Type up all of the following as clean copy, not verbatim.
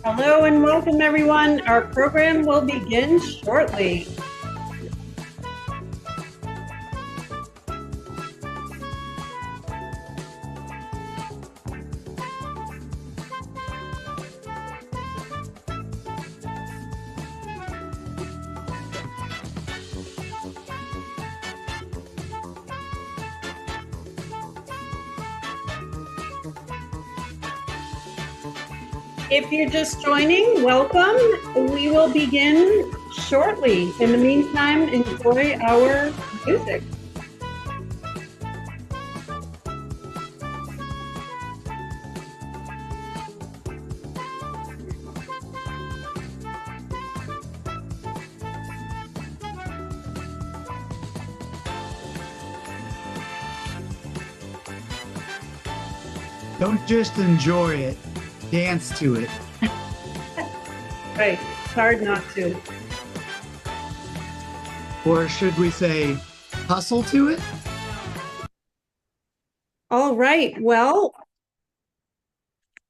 Hello and welcome, everyone. Our program will begin shortly. If you're just joining, welcome. We will begin shortly. In the meantime, enjoy our music. Don't just enjoy it, dance to it. Right, it's hard not to. Or should we say, hustle to it? All right, well,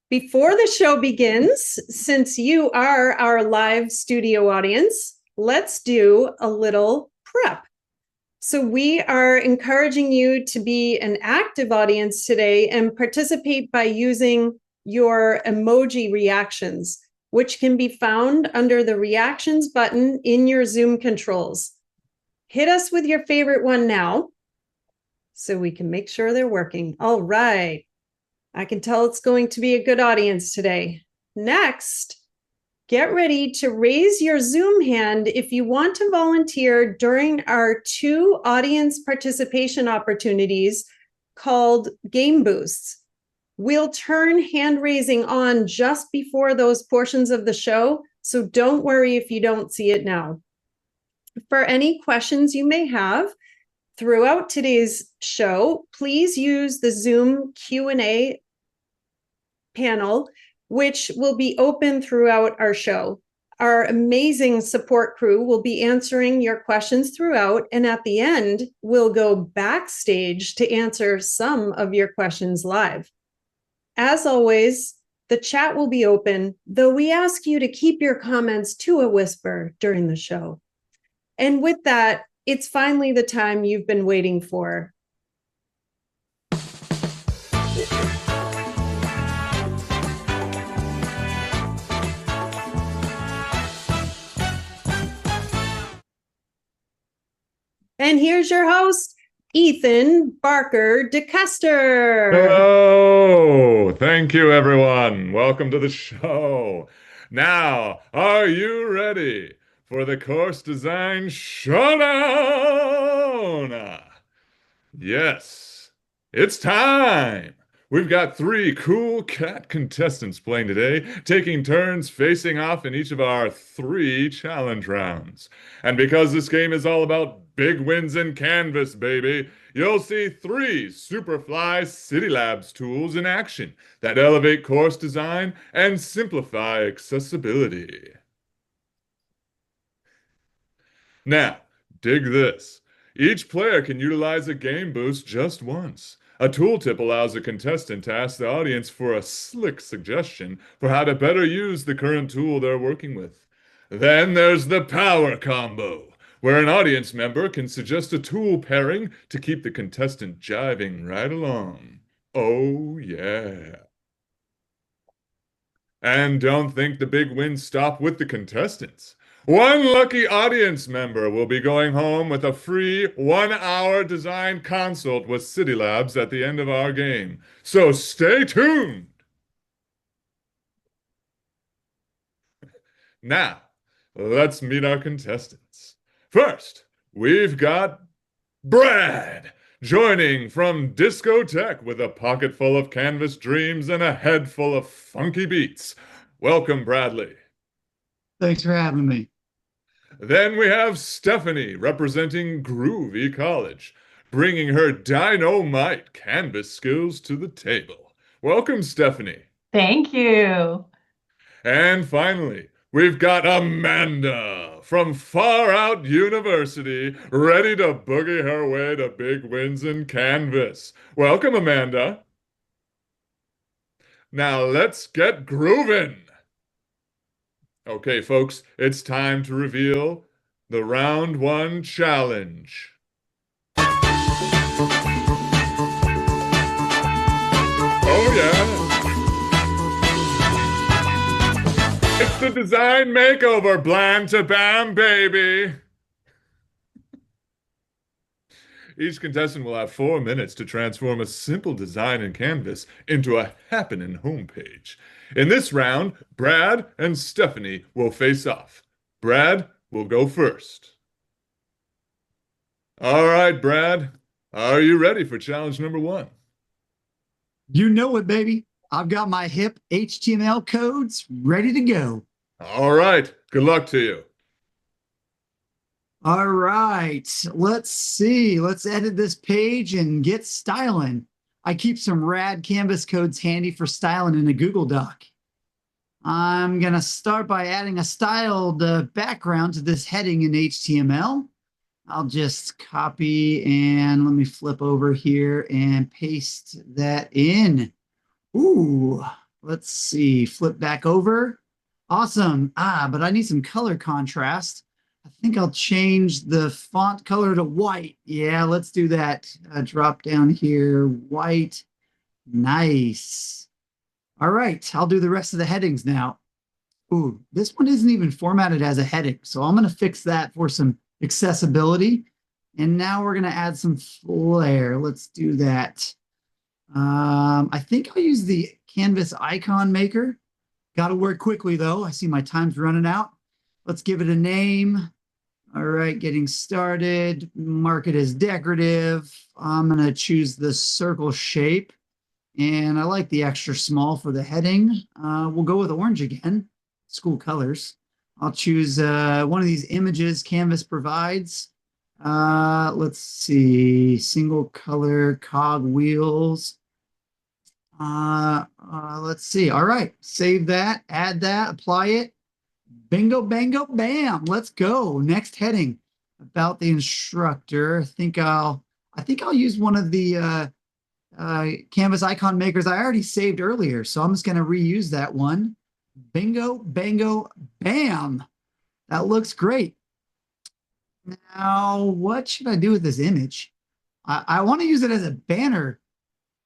before the show begins, since you are our live studio audience, let's do a little prep. So we are encouraging you to be an active audience today and participate by using your emoji reactions, which can be found under the reactions button in your Zoom controls. Hit us with your favorite one now so we can make sure they're working. All right. I can tell it's going to be a good audience today. Next, get ready to raise your Zoom hand if you want to volunteer during our 2 audience participation opportunities called Game Boosts. We'll turn hand raising on just before those portions of the show, so don't worry if you don't see it now. For any questions you may have throughout today's show, please use the Zoom Q&A panel, which will be open throughout our show. Our amazing support crew will be answering your questions throughout, and at the end, we'll go backstage to answer some of your questions live. As always, the chat will be open, though we ask you to keep your comments to a whisper during the show. And with that, it's finally the time you've been waiting for. And here's your host, Ethan Barker DeCuster. Hello! Thank you, everyone. Welcome to the show. Now, are you ready for the Course Design Showdown? Yes, it's time. We've got 3 cool cat contestants playing today, taking turns facing off in each of our 3 challenge rounds. And because this game is all about big wins in Canvas, baby, you'll see 3 Superfly Cidi Labs tools in action that elevate course design and simplify accessibility. Now, dig this. Each player can utilize a game boost just once. A tooltip allows a contestant to ask the audience for a slick suggestion for how to better use the current tool they're working with. Then there's the power combo, where an audience member can suggest a tool pairing to keep the contestant jiving right along. Oh, yeah. And don't think the big wins stop with the contestants. One lucky audience member will be going home with a free 1-hour design consult with Cidi Labs at the end of our game. So stay tuned! Now, let's meet our contestants. First, we've got Brad, joining from Discotheque with a pocket full of canvas dreams and a head full of funky beats. Welcome, Bradley. Thanks for having me. Then we have Stephanie, representing Groovy College, bringing her dynamite canvas skills to the table. Welcome, Stephanie. Thank you. And finally, we've got Amanda from Far Out University, ready to boogie her way to big wins in Canvas. Welcome, Amanda. Now let's get grooving. Okay, folks, it's time to reveal the round one challenge. Oh, yeah. It's the design makeover, blam to bam, baby. Each contestant will have 4 minutes to transform a simple design in Canvas into a happening homepage. In this round, Brad and Stephanie will face off. Brad will go first. All right, Brad, are you ready for challenge number 1? You know it, baby. I've got my hip HTML codes ready to go. All right, good luck to you. All right, let's see. Let's edit this page and get styling. I keep some rad Canvas codes handy for styling in a Google Doc. I'm going to start by adding a styled background to this heading in HTML. I'll just copy and let me flip over here and paste that in. Ooh, let's see. Flip back over. Awesome. But I need some color contrast. I think I'll change the font color to white. Yeah, let's do that. Drop down here, white. Nice. All right, I'll do the rest of the headings now. Ooh, this one isn't even formatted as a heading, so I'm going to fix that for some accessibility. And now we're going to add some flair. Let's do that. I think I'll use the Canvas icon maker. Got to work quickly, though. I see my time's running out. Let's give it a name. All right, getting started. Mark it as decorative. I'm going to choose the circle shape. And I like the extra small for the heading. We'll go with orange again. School colors. I'll choose one of these images Canvas provides. Let's see. Single color cog wheels. Let's see. All right. Save that. Add that. Apply it. Bingo, bango, bam. Let's go. Next heading. About the instructor. I think I'll use one of the Canvas icon makers I already saved earlier. So I'm just going to reuse that one. Bingo, bango, bam. That looks great. Now, what should I do with this image? I want to use it as a banner,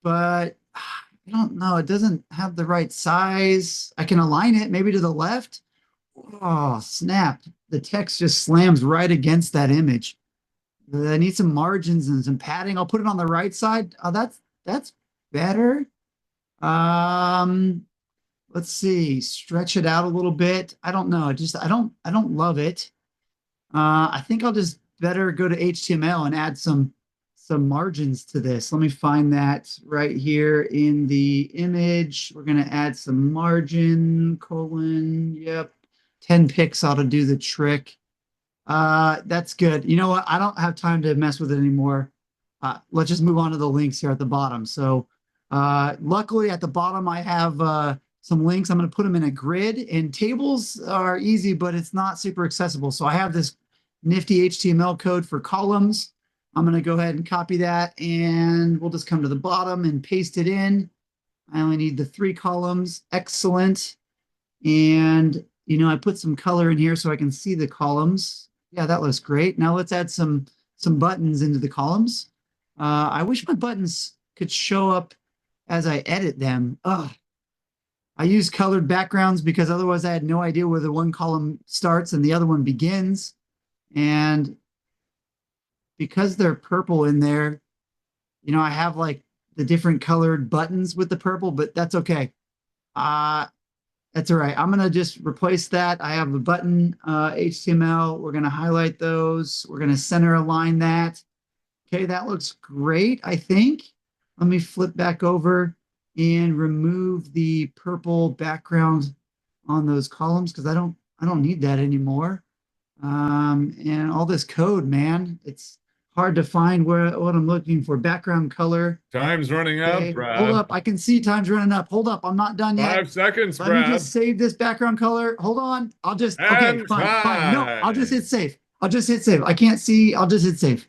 but I don't know. It doesn't have the right size. I can align it maybe to the left. Oh, snap. The text just slams right against that image. I need some margins and some padding. I'll put it on the right side. Oh, that's better. Let's see. Stretch it out a little bit. I don't know. I don't love it. I think I'll just better go to HTML and add some margins to this. Let me find that right here in the image. We're going to add some margin, colon, yep. 10 pixels ought to do the trick. That's good. You know what? I don't have time to mess with it anymore. Let's just move on to the links here at the bottom. So luckily at the bottom, I have some links. I'm going to put them in a grid, and tables are easy, but it's not super accessible. So I have this nifty HTML code for columns. I'm going to go ahead and copy that, and we'll just come to the bottom and paste it in. I only need the 3 columns. Excellent. And, you know, I put some color in here so I can see the columns. Yeah, that looks great. Now let's add some buttons into the columns. I wish my buttons could show up as I edit them. Ugh. I use colored backgrounds because otherwise I had no idea where the one column starts and the other one begins. And because they're purple in there, you know, I have like the different colored buttons with the purple, but that's okay. That's all right. I'm going to just replace that. I have the button HTML. We're going to highlight those. We're going to center align that. Okay, that looks great, I think. Let me flip back over and remove the purple background on those columns because I don't need that anymore. And all this code, man, it's hard to find what I'm looking for. Background color. Time's running out, Brad. Hold up. I can see time's running up. Hold up. I'm not done yet. 5 seconds, Let Brad. me just save this background color. Hold on. I'll just, And okay, fine. No, I'll just hit save. I'll just hit save. I can't see. I'll just hit save.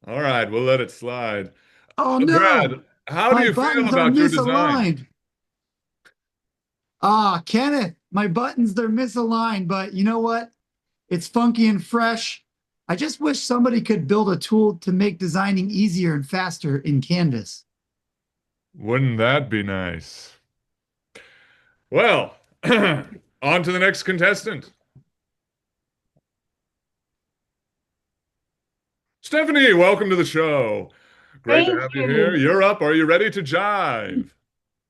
All right, we'll let it slide. Oh, no. Brad, how do you feel about your design? Kenneth, my buttons, they're misaligned, but you know what? It's funky and fresh. I just wish somebody could build a tool to make designing easier and faster in Canvas. Wouldn't that be nice? Well, on to the next contestant. Stephanie, welcome to the show. Great to Thank have you you. here. You're up. Are you ready to jive?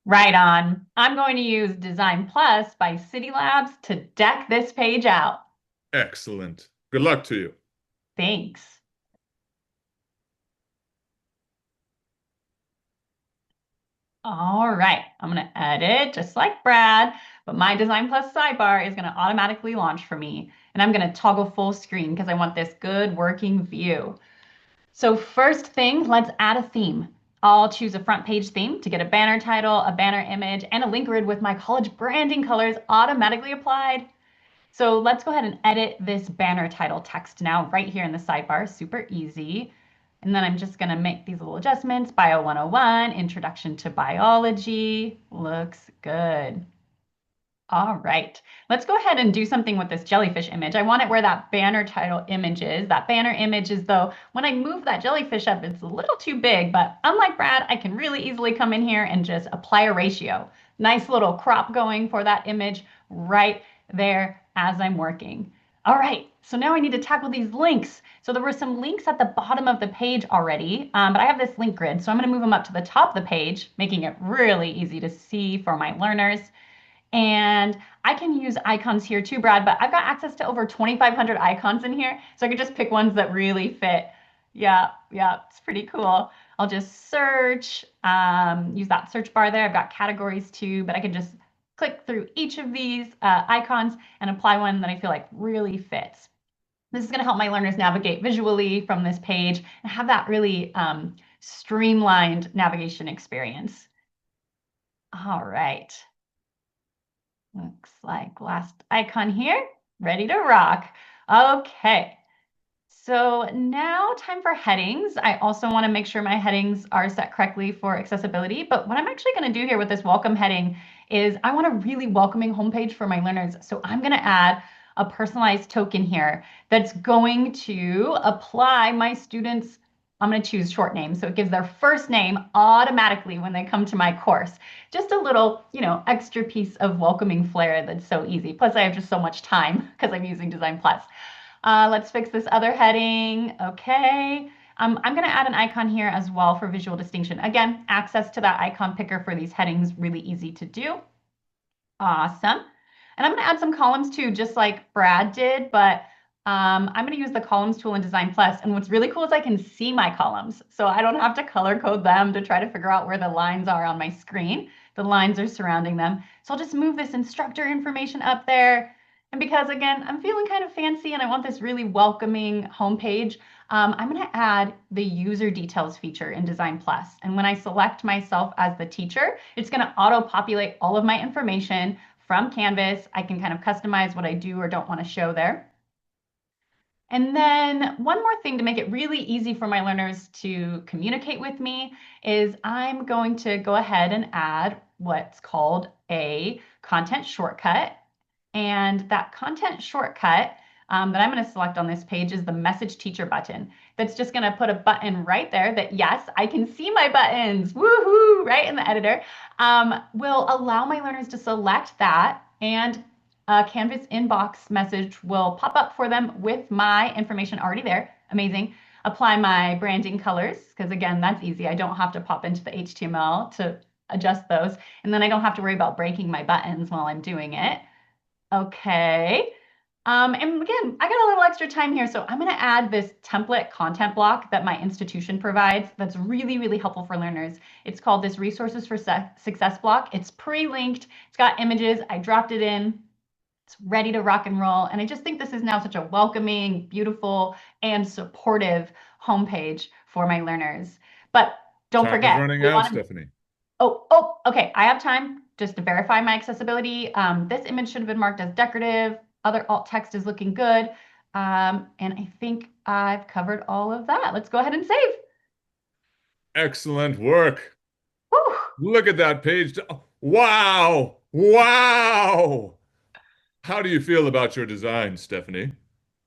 Right on. I'm going to use Design Plus by Cidi Labs to deck this page out. Excellent. Good luck to you. Thanks. All right, I'm going to edit just like Brad, but my Design Plus sidebar is going to automatically launch for me. And I'm going to toggle full screen because I want this good working view. So first thing, let's add a theme. I'll choose a front page theme to get a banner title, a banner image, and a link grid with my college branding colors automatically applied. So let's go ahead and edit this banner title text now right here in the sidebar, super easy. And then I'm just gonna make these little adjustments. Bio 101, Introduction to Biology, looks good. All right, let's go ahead and do something with this jellyfish image. I want it where that banner title image is. That banner image is though, when I move that jellyfish up, it's a little too big, but unlike Brad, I can really easily come in here and just apply a ratio. Nice little crop going for that image right there as I'm working. All right, so now I need to tackle these links. So there were some links at the bottom of the page already, but I have this link grid, so I'm gonna move them up to the top of the page, making it really easy to see for my learners. And I can use icons here too, Brad, but I've got access to over 2,500 icons in here, so I can just pick ones that really fit. Yeah, it's pretty cool. I'll just search, use that search bar there. I've got categories too, but I can just click through each of these icons and apply one that I feel like really fits. This is going to help my learners navigate visually from this page and have that really streamlined navigation experience. All right. Looks like last icon here, ready to rock. Okay, so now time for headings. I also want to make sure my headings are set correctly for accessibility, but what I'm actually going to do here with this welcome heading is I want a really welcoming homepage for my learners. So I'm going to add a personalized token here that's going to apply my students. I'm going to choose short names, so it gives their first name automatically when they come to my course. Just a little, extra piece of welcoming flair that's so easy. Plus, I have just so much time because I'm using Design Plus. Let's fix this other heading. Okay. I'm going to add an icon here as well for visual distinction. Again, access to that icon picker for these headings, really easy to do. Awesome. And I'm going to add some columns too, just like Brad did, but I'm going to use the columns tool in Design Plus. And what's really cool is I can see my columns. So I don't have to color code them to try to figure out where the lines are on my screen. The lines are surrounding them. So I'll just move this instructor information up there. And because again, I'm feeling kind of fancy and I want this really welcoming homepage, I'm going to add the user details feature in Design Plus. And when I select myself as the teacher, it's going to auto-populate all of my information from Canvas. I can kind of customize what I do or don't want to show there. And then one more thing to make it really easy for my learners to communicate with me is I'm going to go ahead and add what's called a content shortcut. And that content shortcut that I'm going to select on this page is the message teacher button. That's just going to put a button right there that, yes, I can see my buttons, woohoo, right in the editor, will allow my learners to select that, and a Canvas inbox message will pop up for them with my information already there. Amazing. Apply my branding colors, because again, that's easy. I don't have to pop into the HTML to adjust those. And then I don't have to worry about breaking my buttons while I'm doing it. Okay. And again, I got a little extra time here, so I'm going to add this template content block that my institution provides that's really, really helpful for learners. It's called this Resources for Success block. It's pre-linked. It's got images. I dropped it in. It's ready to rock and roll. And I just think this is now such a welcoming, beautiful, and supportive homepage for my learners. But don't Time forget. is running out, Stephanie. Oh, okay. I have time just to verify my accessibility. This image should have been marked as decorative. Other alt text is looking good. And I think I've covered all of that. Let's go ahead and save. Excellent work. Whew. Look at that page. Wow. Wow. How do you feel about your design, Stephanie?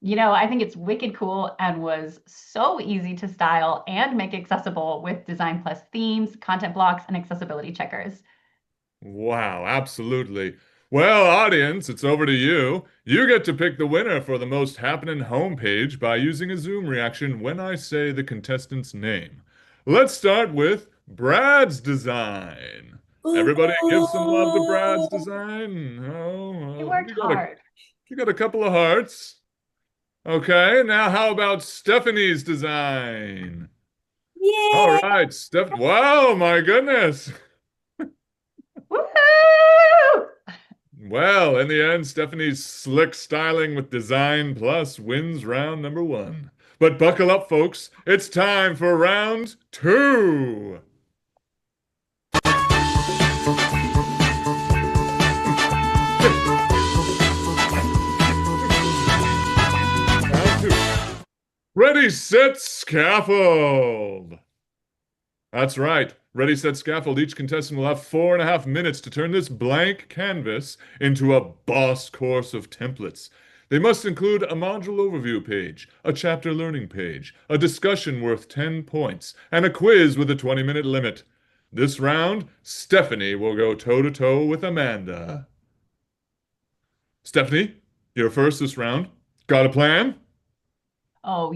I think it's wicked cool and was so easy to style and make accessible with Design Plus themes, content blocks, and accessibility checkers. Wow, absolutely. Well, audience, it's over to you. You get to pick the winner for the most happening homepage by using a Zoom reaction when I say the contestant's name. Let's start with Brad's design. Everybody give some love to Brad's Ooh, design. He Oh, worked hard. you got a couple of hearts. Okay, now how about Stephanie's design? All yay! right, Steph. Wow, my goodness. Woohoo! Well, in the end, Stephanie's slick styling with Design Plus wins round number one. But buckle up, folks. It's time for round two. Round two. Ready, set, scaffold. That's right. Ready, set, scaffold. Each contestant will have 4.5 minutes to turn this blank canvas into a boss course of templates. They must include a module overview page, a chapter learning page, a discussion worth 10 points, and a quiz with a 20-minute limit. This round, Stephanie will go toe-to-toe with Amanda. Stephanie, you're first this round. Got a plan? Oh,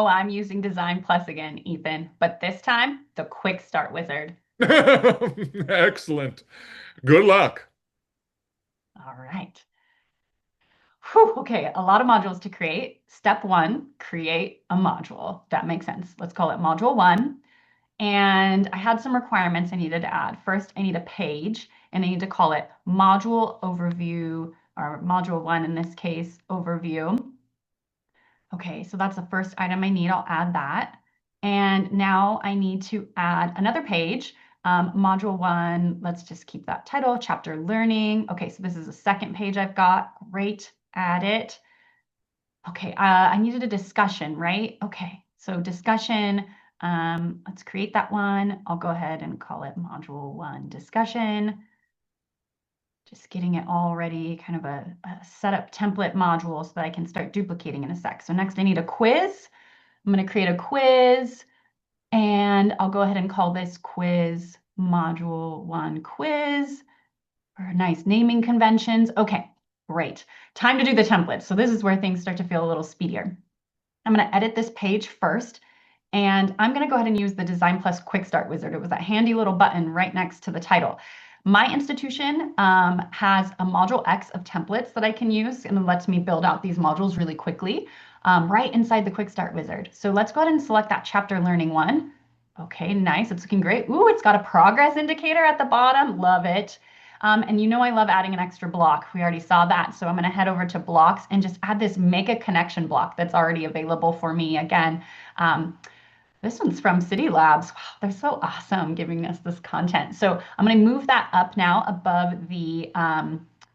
I'm using Design Plus again, Ethan, but this time the quick start wizard. Excellent. Good luck. All right. Whew, okay, a lot of modules to create. Step one, create a module. That makes sense. Let's call it module one. And I had some requirements I needed to add. First, I need a page, and I need to call it module overview, or module one in this case, overview. Okay, so that's the first item I need. I'll add that. And now I need to add another page. Module one, let's just keep that title, chapter learning. Okay, so this is the second page I've got. Great, add it. Okay, I needed a discussion, right? Okay, so discussion, let's create that one. I'll go ahead and call it module one discussion. Just getting it all ready, kind of a setup template module so that I can start duplicating in a sec. So next I need a quiz. I'm going to create a quiz and I'll go ahead and call this quiz module one quiz. Or nice naming conventions. Okay, great. Time to do the templates. So this is where things start to feel a little speedier. I'm going to edit this page first. And I'm going to go ahead and use the Design Plus Quick Start Wizard. It was that handy little button right next to the title. My institution has a module X of templates that I can use, and it lets me build out these modules really quickly right inside the Quick Start Wizard. So let's go ahead and select that chapter learning one. Okay, nice. It's looking great. Ooh, it's got a progress indicator at the bottom. Love it. And I love adding an extra block. We already saw that. So I'm going to head over to blocks and just add this make a connection block that's already available for me. Again, this one's from Cidi Labs. Wow, they're so awesome giving us this content. So I'm going to move that up now above the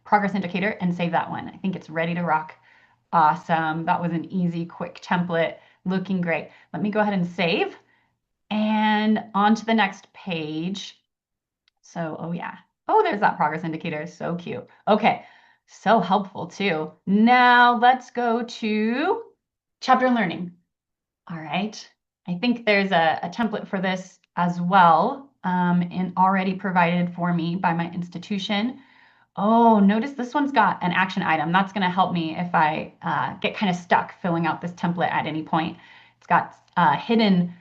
progress indicator and save that one. I think it's ready to rock. Awesome. That was an easy, quick template. Looking great. Let me go ahead and save. And on to the next page. So, oh yeah. Oh, there's that progress indicator. So cute. Okay. So helpful too. Now let's go to chapter learning. All right. I think there's a template for this as well, and already provided for me by my institution. Oh, notice this one's got an action item. That's going to help me if I get kind of stuck filling out this template at any point. It's got hidden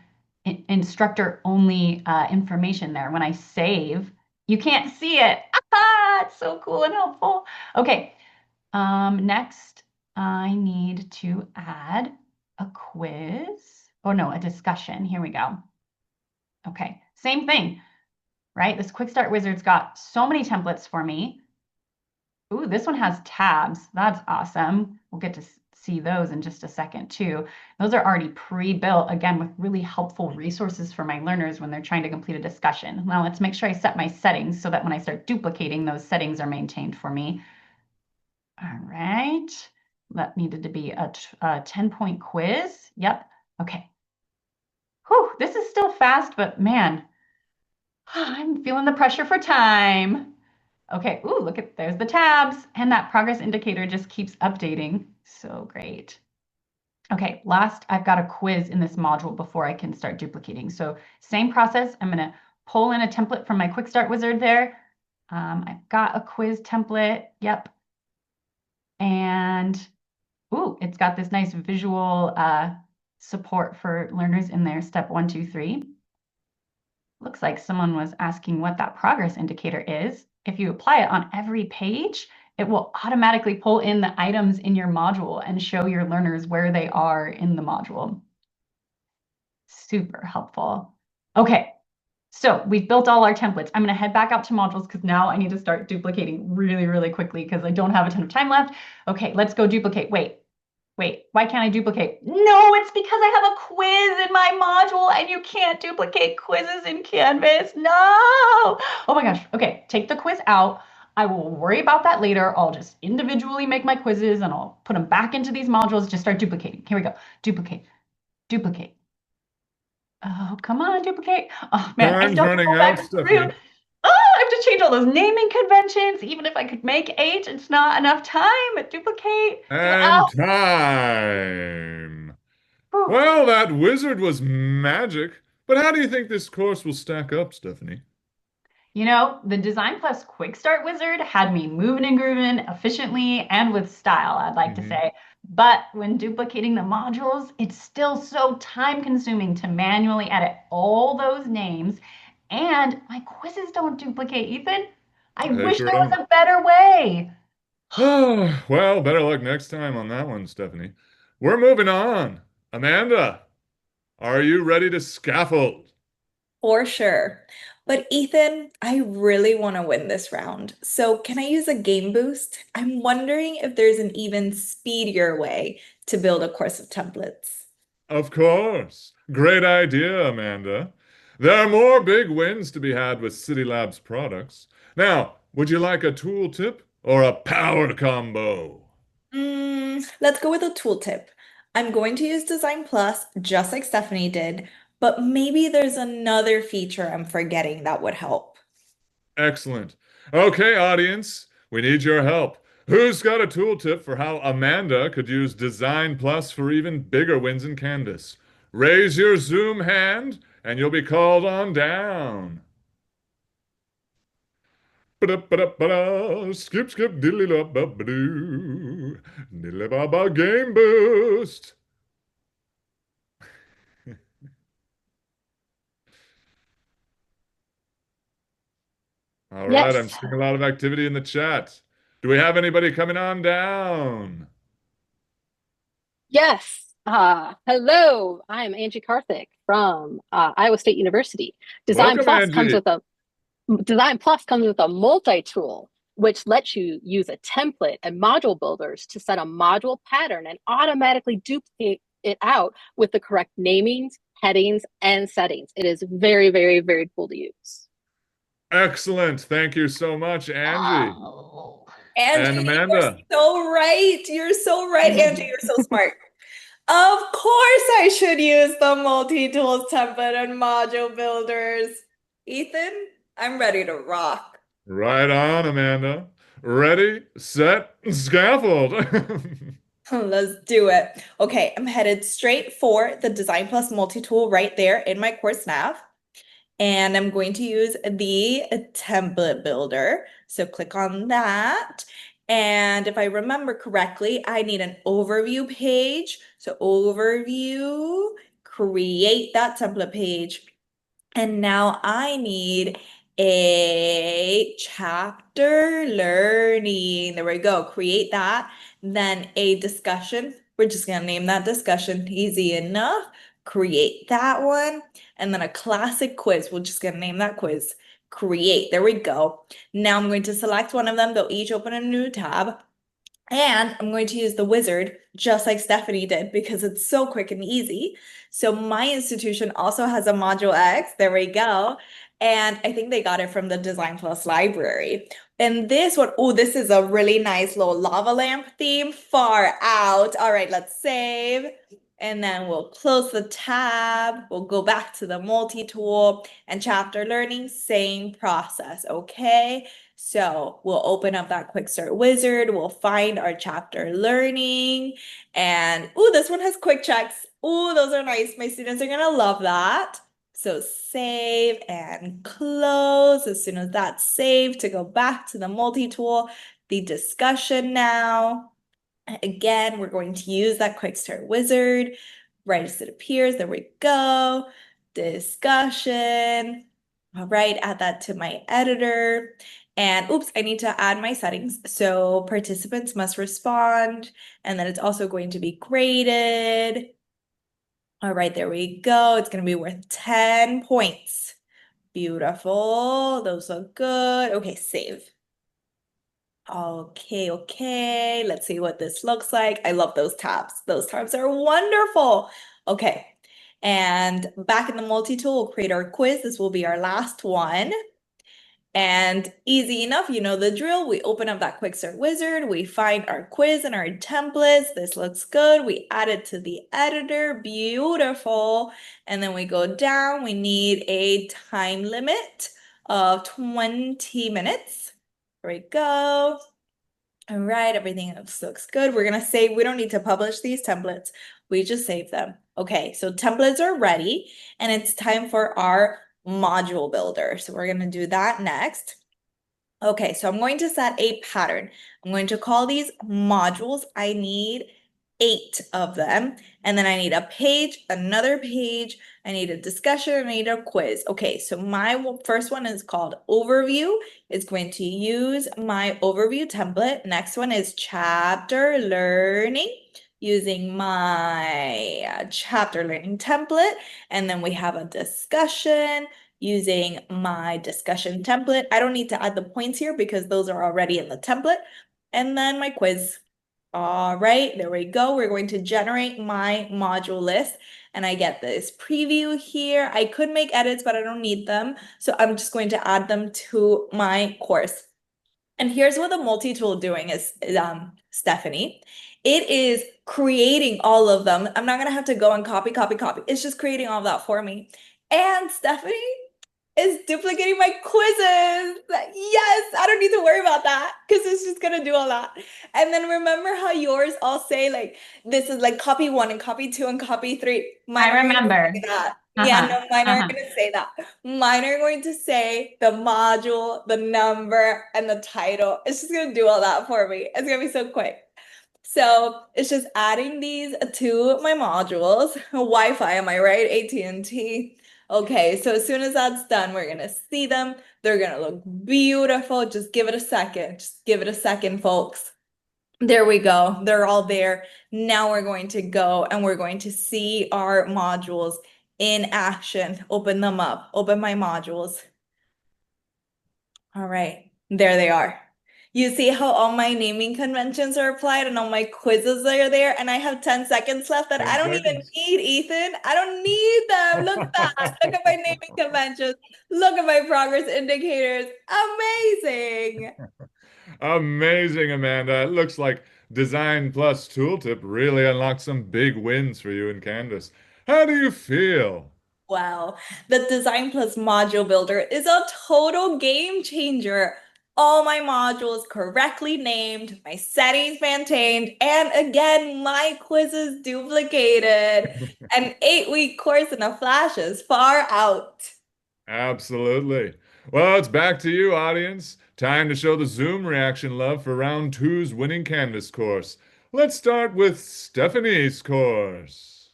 instructor only information there. When I save, you can't see it. Ah, it's so cool and helpful. Okay, next I need to add a quiz. Oh no, a discussion. Here we go. Okay, same thing, right? This Quick Start Wizard's got so many templates for me. Ooh, this one has tabs. That's awesome. We'll get to see those in just a second too. Those are already pre-built, again, with really helpful resources for my learners when they're trying to complete a discussion. Now let's make sure I set my settings so that when I start duplicating, those settings are maintained for me. All right. That needed to be a 10-point quiz. Yep. Okay. Whew, this is still fast, but man, I'm feeling the pressure for time. Okay, ooh, look at, there's the tabs, and that progress indicator just keeps updating. So great. Okay, last, I've got a quiz in this module before I can start duplicating. So same process, I'm gonna pull in a template from my quick start wizard there. I've got a quiz template, yep. And ooh, it's got this nice visual support for learners in there, step 1, 2, 3. Looks like someone was asking what that progress indicator is. If you apply it on every page, it will automatically pull in the items in your module and show your learners where they are in the module. Super helpful. Okay, so we've built all our templates. I'm going to head back out to modules because now I need to start duplicating really, really quickly because I don't have a ton of time left. Okay, let's go duplicate. Wait, why can't I duplicate? No, it's because I have a quiz in my module and you can't duplicate quizzes in Canvas. No! Oh my gosh. Okay, take the quiz out. I will worry about that later. I'll just individually make my quizzes and I'll put them back into these modules. Just start duplicating. Here we go. Duplicate, duplicate. Oh, come on, duplicate. Oh man, I Time's still have to running go back out, through. Stephanie. Oh, I have to change all those naming conventions. Even if I could make 8, it's not enough time. Duplicate. And time. Whew. Well, that wizard was magic. But how do you think this course will stack up, Stephanie? You know, the Design Plus Quick Start Wizard had me moving and grooving efficiently and with style, I'd like to say. But when duplicating the modules, it's still so time consuming to manually edit all those names. And my quizzes don't duplicate, Ethan. I They wish sure there was don't. a better way. Oh, well, better luck next time on that one, Stephanie. We're moving on. Amanda, are you ready to scaffold? For sure. But Ethan, I really want to win this round. So can I use a game boost? I'm wondering if there's an even speedier way to build a course of templates. Of course. Great idea, Amanda. There are more big wins to be had with Cidi Labs products. Now, would you like a tooltip or a power combo? Let's go with a tooltip. I'm going to use Design Plus just like Stephanie did, but maybe there's another feature I'm forgetting that would help. Excellent. Okay, audience, we need your help. Who's got a tooltip for how Amanda could use Design Plus for even bigger wins in Canvas? Raise your Zoom hand and you'll be called on down. Ba-da-ba-da-ba-da. Skip, skip, diddly-da-ba-ba-doo. Diddly-ba-ba game boost. All right, I'm Yes. seeing a lot of activity in the chat. Do we have anybody coming on down? Yes. Hello, I'm Angie Karthik from Iowa State University. Welcome, Angie. Design Plus comes with a multi-tool, which lets you use a template and module builders to set a module pattern and automatically duplicate it out with the correct namings, headings, and settings. It is very, very, very cool to use. Excellent. Thank you so much, Angie. Oh. And Angie, Amanda. you're so right. You're so right, Angie. You're so smart. Of course, I should use the multi-tools template and module builders. Ethan, I'm ready to rock. Right on, Amanda. Ready, set, scaffold. Let's do it. Okay, I'm headed straight for the Design Plus multi-tool right there in my course nav. And I'm going to use the template builder. So click on that. And if I remember correctly, I need an overview page. So overview, create that template page. And now I need a chapter learning. There we go. Create that. Then a discussion. We're just going to name that discussion. Easy enough. Create that one. And then a classic quiz. We're just going to name that quiz. Create. There we go. Now I'm going to select one of them. They'll each open a new tab. And I'm going to use the wizard just like Stephanie did because it's so quick and easy. So my institution also has a Module X. There we go. And I think they got it from the Design Plus library. And this one, oh, this is a really nice little lava lamp theme, far out. All right, let's save. And then we'll close the tab. We'll go back to the multi-tool and chapter learning, same process, okay? So we'll open up that quick start wizard. We'll find our chapter learning. And oh, this one has quick checks. Oh, those are nice. My students are gonna love that. So save and close. As soon as that's saved, to go back to the multi-tool, the discussion now. Again, we're going to use that quick start wizard right as it appears. There we go. Discussion. All right, add that to my editor. And oops, I need to add my settings. So participants must respond, and then it's also going to be graded. All right, there we go. It's going to be worth 10 points. Beautiful. Those look good. Okay, save. Okay. Let's see what this looks like. I love those tabs. Those tabs are wonderful. Okay. And back in the multi-tool, we'll create our quiz. This will be our last one. And easy enough, you know the drill. We open up that quick start wizard. We find our quiz and our templates. This looks good. We add it to the editor. Beautiful. And then we go down. We need a time limit of 20 minutes. There we go. All right, everything else looks good. We're gonna save. We don't need to publish these templates. We just save them. Okay, so templates are ready, and it's time for our module builder. So we're gonna do that next. Okay, so I'm going to set a pattern. I'm going to call these modules. I need 8 of them. And then I need a page, another page, I need a discussion, I need a quiz. Okay, so my first one is called overview. It's going to use my overview template. Next one is chapter learning, using my chapter learning template. And then we have a discussion using my discussion template. I don't need to add the points here because those are already in the template. And then my quiz. All right, there we go. We're going to generate my module list, and I get this preview here. I could make edits, but I don't need them. So I'm just going to add them to my course. And here's what the multi-tool doing is Stephanie. It is creating all of them. I'm not gonna have to go and copy. It's just creating all of that for me. And Stephanie is duplicating my quizzes. Yes, I don't need to worry about that because it's just gonna do all that. And then remember how yours all say like this is like copy 1 and copy 2 and copy 3. Mine I remember. that. Yeah, no, mine aren't gonna say that. Mine are going to say the module, the number, and the title. It's just gonna do all that for me. It's gonna be so quick. So it's just adding these to my modules. Wi-Fi, am I right? AT&T. Okay, so as soon as that's done, we're gonna see them. They're gonna look beautiful. Just give it a second. Just give it a second, folks. There we go. They're all there. Now we're going to go and we're going to see our modules in action. Open them up. Open my modules. All right, there they are. You see how all my naming conventions are applied and all my quizzes are there, and I have 10 seconds left that I don't even need, Ethan. I don't need them. Look at that. Look at my naming conventions. Look at my progress indicators. Amazing. Amazing, Amanda. It looks like Design Plus Tooltip really unlocked some big wins for you in Canvas. How do you feel? Well, the Design Plus module builder is a total game changer. All my modules correctly named, my settings maintained, and again, my quizzes duplicated. An 8-week course in a flash is far out. Absolutely. Well, it's back to you, audience. Time to show the Zoom reaction love for round 2's winning Canvas course. Let's start with Stephanie's course.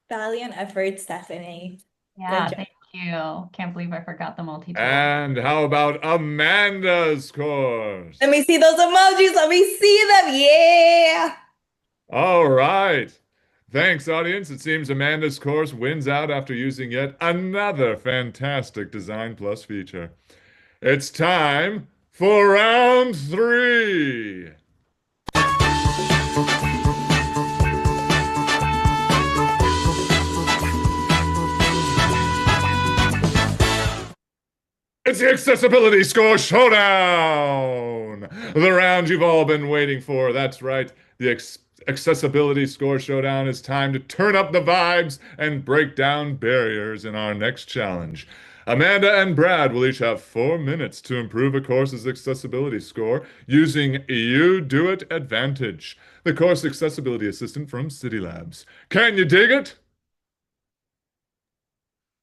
Valiant effort, Stephanie. Yeah, thank you. Can't believe I forgot the multi-tool. And how about Amanda's course? Let me see those emojis. Let me see them. Yeah. All right. Thanks, audience. It seems Amanda's course wins out after using yet another fantastic Design Plus feature. It's time for round 3. It's the Accessibility Score Showdown! The round you've all been waiting for. That's right. The Accessibility Score Showdown is time to turn up the vibes and break down barriers in our next challenge. Amanda and Brad will each have 4 minutes to improve a course's accessibility score using You Do It Advantage, the course accessibility assistant from Cidi Labs. Can you dig it?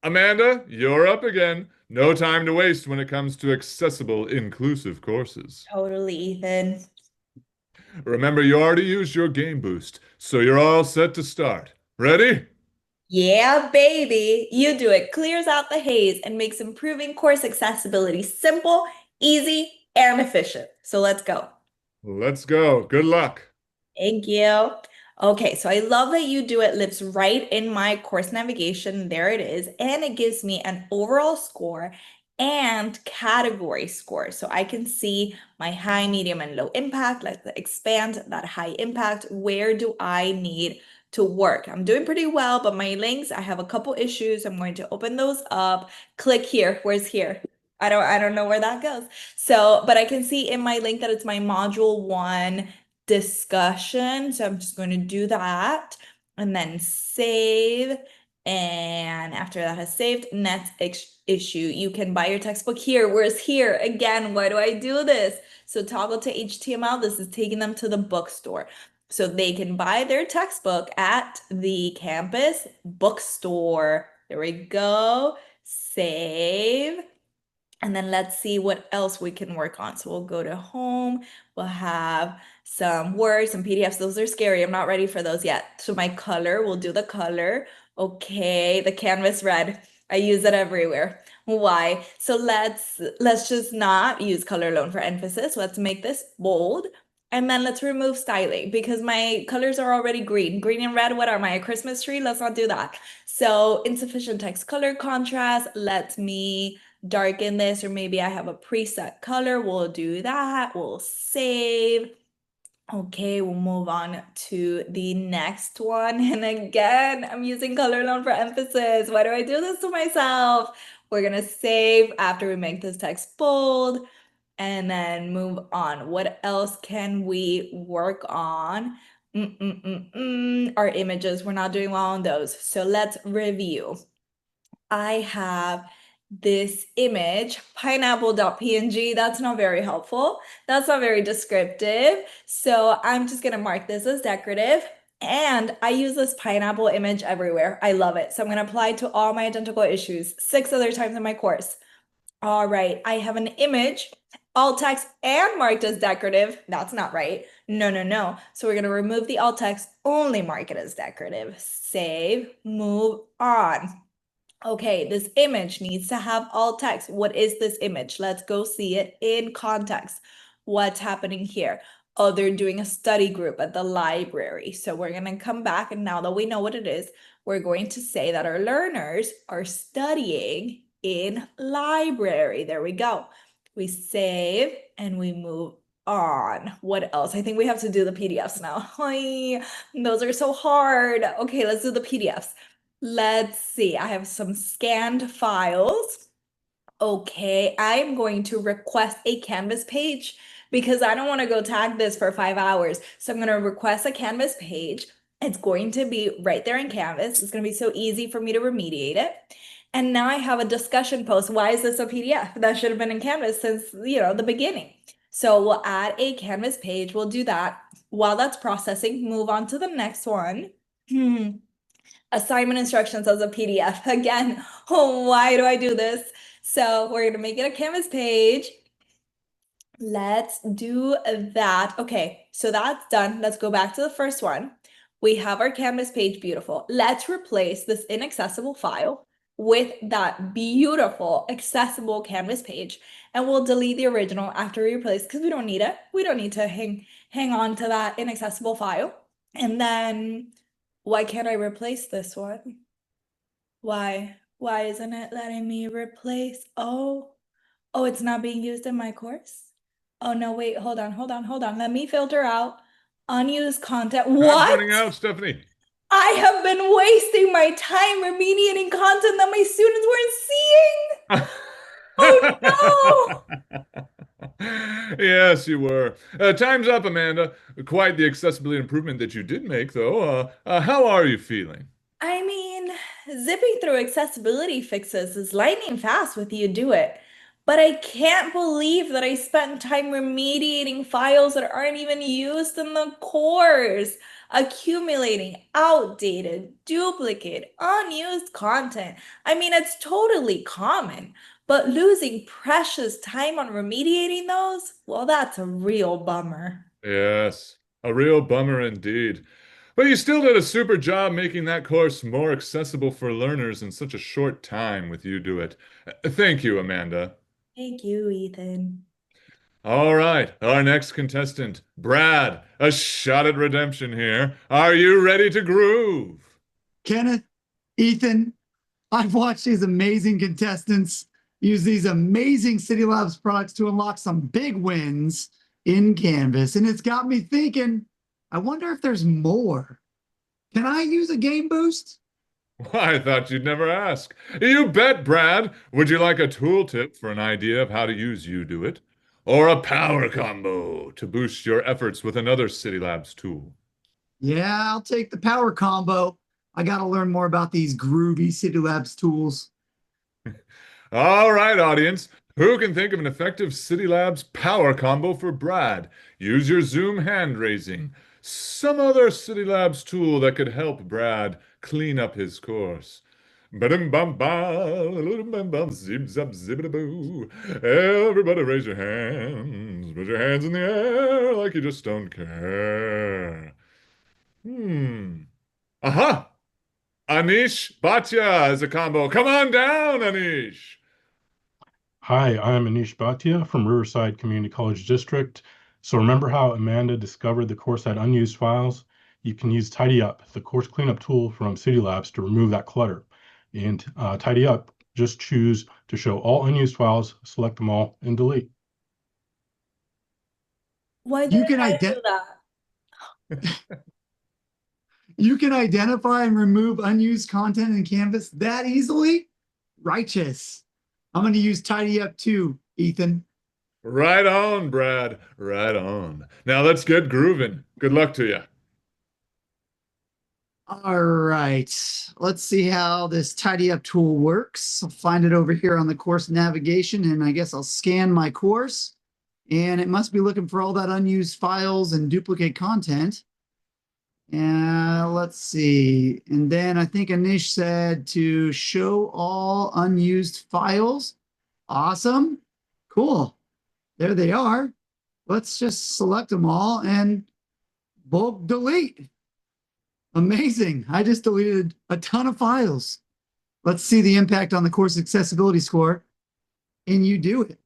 Amanda, you're up again. No time to waste when it comes to accessible, inclusive courses. Totally, Ethan. Remember, you already used your game boost, so you're all set to start. Ready? Yeah, baby. You Do It clears out the haze and makes improving course accessibility simple, easy, and efficient. So let's go. Let's go. Good luck. Thank you. Okay, so I love that You Do It lives right in my course navigation. There it is. And it gives me an overall score and category score. So I can see my high, medium, and low impact. Let's expand that high impact. Where do I need to work? I'm doing pretty well, but my links, I have a couple issues. I'm going to open those up. Click here. Where's here? I don't know where that goes. So, but I can see in my link that it's my module 1 discussion. So I'm just going to do that and then save. And after that has saved, next issue, you can buy your textbook here. Where's here? Again, why do I do this? So toggle to HTML. This is taking them to the bookstore. So they can buy their textbook at the campus bookstore. There we go. Save. And then let's see what else we can work on. So we'll go to home. We'll have some words, some PDFs. Those are scary. I'm not ready for those yet. So my color, we'll do the color. Okay, the canvas red. I use it everywhere. Why? So let's just not use color alone for emphasis. Let's make this bold. And then let's remove styling because my colors are already green. Green and red, what are my Christmas tree? Let's not do that. So insufficient text color contrast. Let me darken this, or maybe I have a preset color. We'll do that. We'll save. Okay, we'll move on to the next one. And again, I'm using color alone for emphasis. Why do I do this to myself? We're gonna save after we make this text bold and then move on. What else can we work on? Our images, we're not doing well on those. So let's review. I have this image, pineapple.png. That's not very helpful. That's not very descriptive. So I'm just gonna mark this as decorative. And I use this pineapple image everywhere. I love it. So I'm gonna apply to all my identical issues 6 other times in my course. All right, I have an image, alt text and marked as decorative. That's not right. No. So we're gonna remove the alt text, only mark it as decorative. Save, move on. Okay, this image needs to have alt text. What is this image? Let's go see it in context. What's happening here? Oh, they're doing a study group at the library. So we're going to come back, and now that we know what it is, we're going to say that our learners are studying in library. There we go. We save and we move on. What else? I think we have to do the PDFs now. Those are so hard. Okay, let's do the PDFs. Let's see, I have some scanned files. Okay, I'm going to request a Canvas page because I don't want to go tag this for 5 hours. So I'm going to request a Canvas page. It's going to be right there in Canvas. It's going to be so easy for me to remediate it. And now I have a discussion post. Why is this a PDF? That should have been in Canvas since, the beginning. So we'll add a Canvas page. We'll do that. While that's processing, move on to the next one. Assignment instructions as a PDF. Again, why do I do this? So we're going to make it a Canvas page. Let's do that. Okay, so that's done. Let's go back to the first one. We have our Canvas page, beautiful. Let's replace this inaccessible file with that beautiful accessible Canvas page. And we'll delete the original after we replace because we don't need it. We don't need to hang on to that inaccessible file. And then why can't I replace this one? Why isn't it letting me replace? Oh, it's not being used in my course? Oh no, wait, hold on. Let me filter out unused content. What? Time's running out, Stephanie. I have been wasting my time remediating content that my students weren't seeing. Oh no! Yes, you were. Time's up, Amanda. Quite the accessibility improvement that you did make, though. How are you feeling? I mean, zipping through accessibility fixes is lightning fast with you do it. But I can't believe that I spent time remediating files that aren't even used in the course, accumulating outdated, duplicate, unused content. I mean, it's totally common, but losing precious time on remediating those, well, that's a real bummer. Yes, a real bummer indeed. But you still did a super job making that course more accessible for learners in such a short time with you do it. Thank you, Amanda. Thank you, Ethan. All right, our next contestant, Brad, a shot at redemption here. Are you ready to groove? Kenneth, Ethan, I've watched these amazing contestants use these amazing Cidi Labs products to unlock some big wins in Canvas, and it's got me thinking, I wonder if there's more. Can I use a game boost? I thought you'd never ask. You bet, Brad. Would you like a tooltip for an idea of how to use UDoIT? Or a power combo to boost your efforts with another Cidi Labs tool? Yeah, I'll take the power combo. I got to learn more about these groovy Cidi Labs tools. All right, audience. Who can think of an effective Cidi Labs power combo for Brad? Use your Zoom hand raising. Some other Cidi Labs tool that could help Brad clean up his course. Ba-dum bum bum, bum bum, zip zap zibbity-boo. Everybody raise your hands. Put your hands in the air like you just don't care. Aha! Anish Bhatia is a combo. Come on down, Anish. Hi, I'm Anish Bhatia from Riverside Community College District. So remember how Amanda discovered the course had unused files? You can use Tidy Up, the course cleanup tool from Cidi Labs, to remove that clutter. And Tidy Up, just choose to show all unused files, select them all, and delete. Why You didn't can I do that? You can identify and remove unused content in Canvas that easily? Righteous. I'm going to use Tidy Up too, Ethan. Right on, Brad. Right on. Now let's get grooving. Good luck to you. All right. Let's see how this Tidy Up tool works. I'll find it over here on the course navigation, and I guess I'll scan my course. And it must be looking for all that unused files and duplicate content. And let's see. And then I think Anish said to show all unused files. Awesome. Cool. There they are. Let's just select them all and bulk delete. Amazing. I just deleted a ton of files. Let's see the impact on the course accessibility score. And you do it.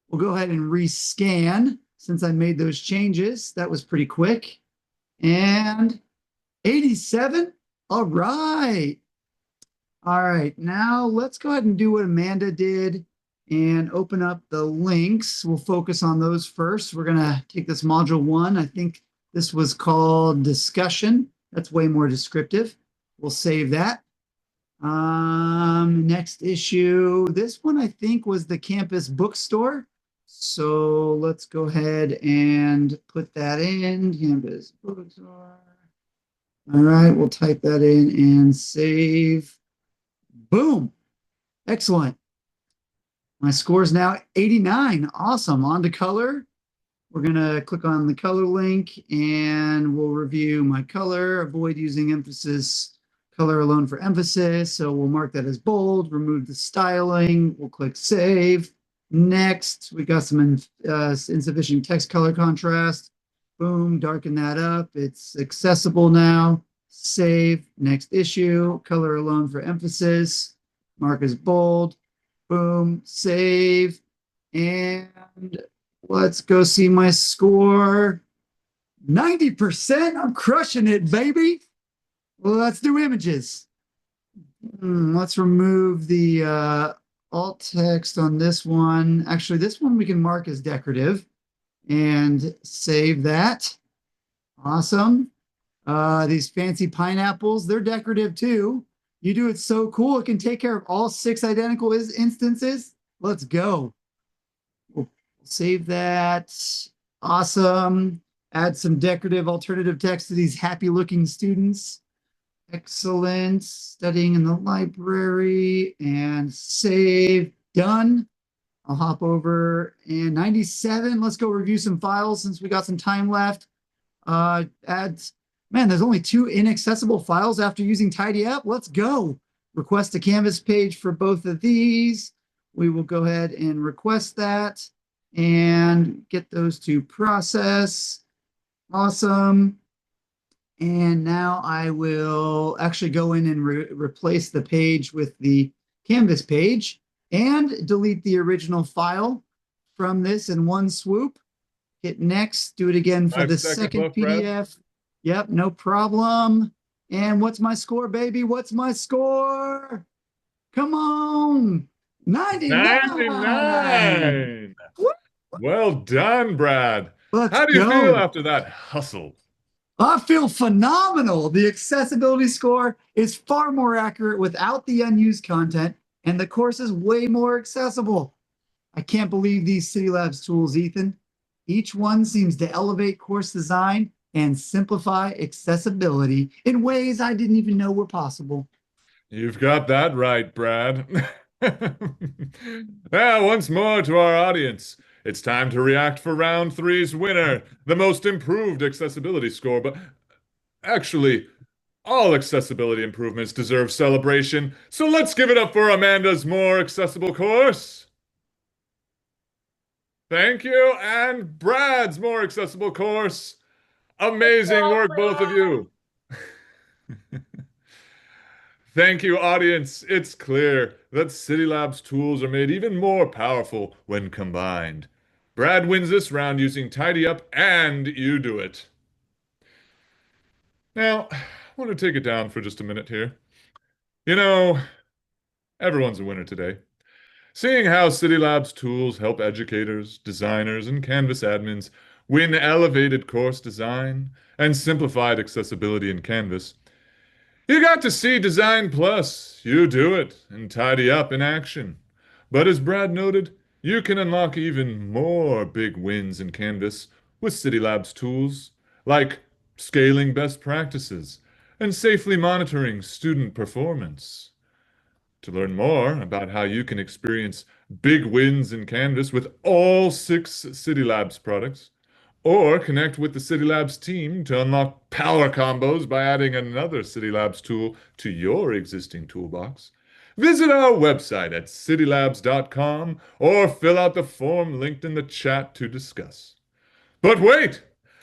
We'll go ahead and rescan since I made those changes. That was pretty quick. And 87. All right. All right. Now let's go ahead and do what Amanda did and open up the links. We'll focus on those first. We're going to take this module 1. I think this was called discussion. That's way more descriptive. We'll save that. Next issue. This one I think was the campus bookstore. So let's go ahead and put that in. Campus bookstore. All right, we'll type that in and save. Boom. Excellent. My score is now 89. Awesome. On to color. We're going to click on the color link and we'll review my color. Avoid using emphasis color alone for emphasis. So we'll mark that as bold, remove the styling. We'll click save. Next, we got some insufficient text color contrast. Boom, darken that up. It's accessible now. Save. Next issue, color alone for emphasis. Mark as bold. Boom, save. And let's go see my score. 90%. I'm crushing it, baby. Well, let's do images. Let's remove the alt text on this one. Actually, this one we can mark as decorative and save that. Awesome. These fancy pineapples, they're decorative too. You do it so cool. It can take care of all 6 identical instances. Let's go. We'll save that. Awesome. Add some decorative alternative text to these happy looking students. Excellent. Studying in the library and save. Done. I'll hop over and 97. Let's go review some files since we got some time left. Man, there's only 2 inaccessible files after using Tidy Up. Let's go. Request a Canvas page for both of these. We will go ahead and request that and get those to process. Awesome. And now I will actually go in and replace the page with the Canvas page and delete the original file from this in one swoop. Hit next, do it again for the second PDF. Yep, no problem. And what's my score, baby? What's my score? Come on. 99. 99. Well done, Brad. Let's How do you go. feel after that hustle? I feel phenomenal. The accessibility score is far more accurate without the unused content, and the course is way more accessible. I can't believe these Cidi Labs tools, Ethan. Each one seems to elevate course design and simplify accessibility in ways I didn't even know were possible. You've got that right, Brad. Now, once more to our audience. It's time to react for round 3's winner, the most improved accessibility score. But actually, all accessibility improvements deserve celebration. So let's give it up for Amanda's more accessible course. Thank you. And Brad's more accessible course. Amazing work, both of you. Thank you, audience. It's clear that Cidi Labs tools are made even more powerful when combined. Brad wins this round using Tidy Up, and you do it. Now, I want to take it down for just a minute here. You know, everyone's a winner today. Seeing how Cidi Labs tools help educators, designers, and Canvas admins win elevated course design and simplified accessibility in Canvas, you got to see Design Plus, You Do It, and Tidy Up in action. But as Brad noted, you can unlock even more big wins in Canvas with Cidi Labs tools, like scaling best practices and safely monitoring student performance. To learn more about how you can experience big wins in Canvas with all 6 Cidi Labs products, or connect with the Cidi Labs team to unlock power combos by adding another Cidi Labs tool to your existing toolbox, visit our website at cidilabs.com or fill out the form linked in the chat to discuss. But wait!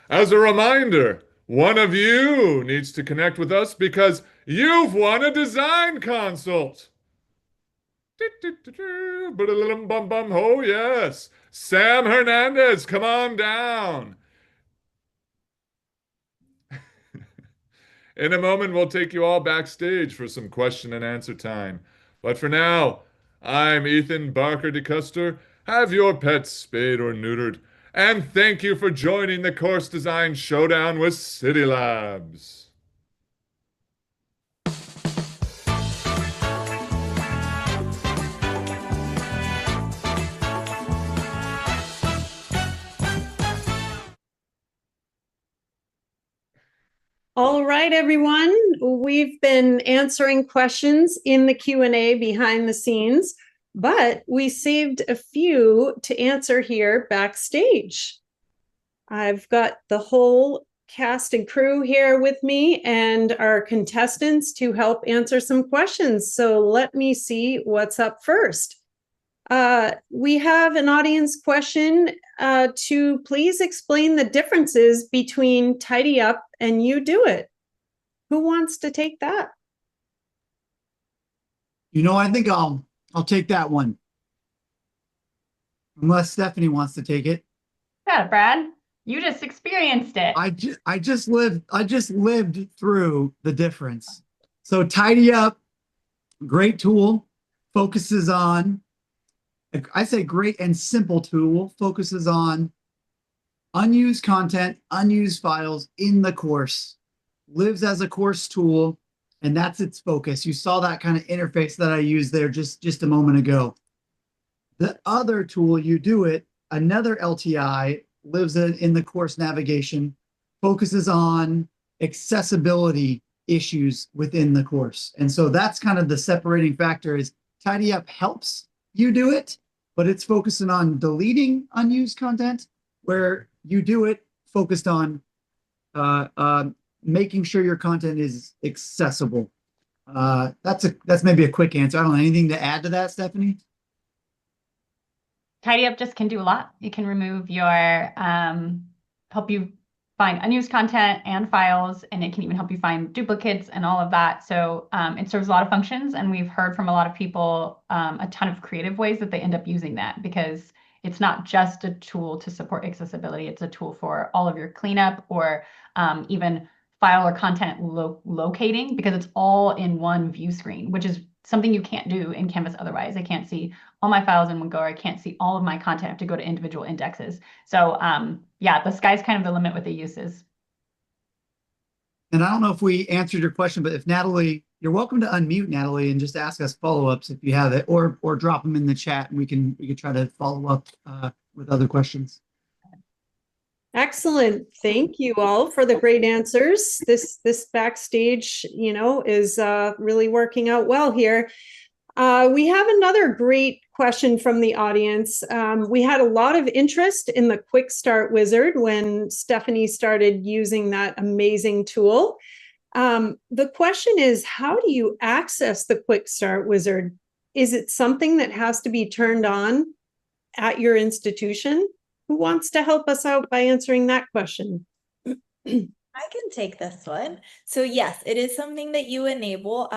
As a reminder, one of you needs to connect with us because you've won a design consult! Oh, yes. Sam Hernandez, come on down. In a moment, we'll take you all backstage for some question and answer time. But for now, I'm Ethan Barker DeCuster. Have your pets spayed or neutered. And thank you for joining the Course Design Showdown with Cidi Labs. All right, everyone. We've been answering questions in the Q&A behind the scenes, but we saved a few to answer here backstage. I've got the whole cast and crew here with me and our contestants to help answer some questions. So let me see what's up first. We have an audience question to please explain the differences between Tidy Up and You Do It. Who wants to take that? You know, I think I'll take that one. Unless Stephanie wants to take it. Yeah, Brad, you just experienced it. I just lived through the difference. So Tidy Up, great tool, focuses on, I say great and simple tool, focuses on unused content, unused files in the course, lives as a course tool, and that's its focus. You saw that kind of interface that I used there just a moment ago. The other tool, You Do It, another LTI, lives in the course navigation, focuses on accessibility issues within the course. And so that's kind of the separating factor is Tidy Up helps you do it, but it's focusing on deleting unused content, where you do it focused on making sure your content is accessible. That's maybe a quick answer. I don't know, anything to add to that, Stephanie? Tidy Up just can do a lot. It can remove your, help you find unused content and files, and it can even help you find duplicates and all of that. So it serves a lot of functions, and we've heard from a lot of people a ton of creative ways that they end up using that, because it's not just a tool to support accessibility. It's a tool for all of your cleanup, or even file or content locating, because it's all in one view screen, which is something you can't do in Canvas otherwise. I can't see all my files in one go, or I can't see all of my content. I have to go to individual indexes. So yeah, the sky's kind of the limit with the uses. And I don't know if we answered your question, but if Natalie, you're welcome to unmute, Natalie, and just ask us follow-ups if you have it, or drop them in the chat, and we can try to follow up with other questions. Excellent. Thank you all for the great answers. This backstage, is really working out well here. We have another great question from the audience. We had a lot of interest in the Quick Start Wizard when Stephanie started using that amazing tool. The question is, how do you access the Quick Start Wizard? Is it something that has to be turned on at your institution? Who wants to help us out by answering that question? I can take this one. So yes, it is something that you enable.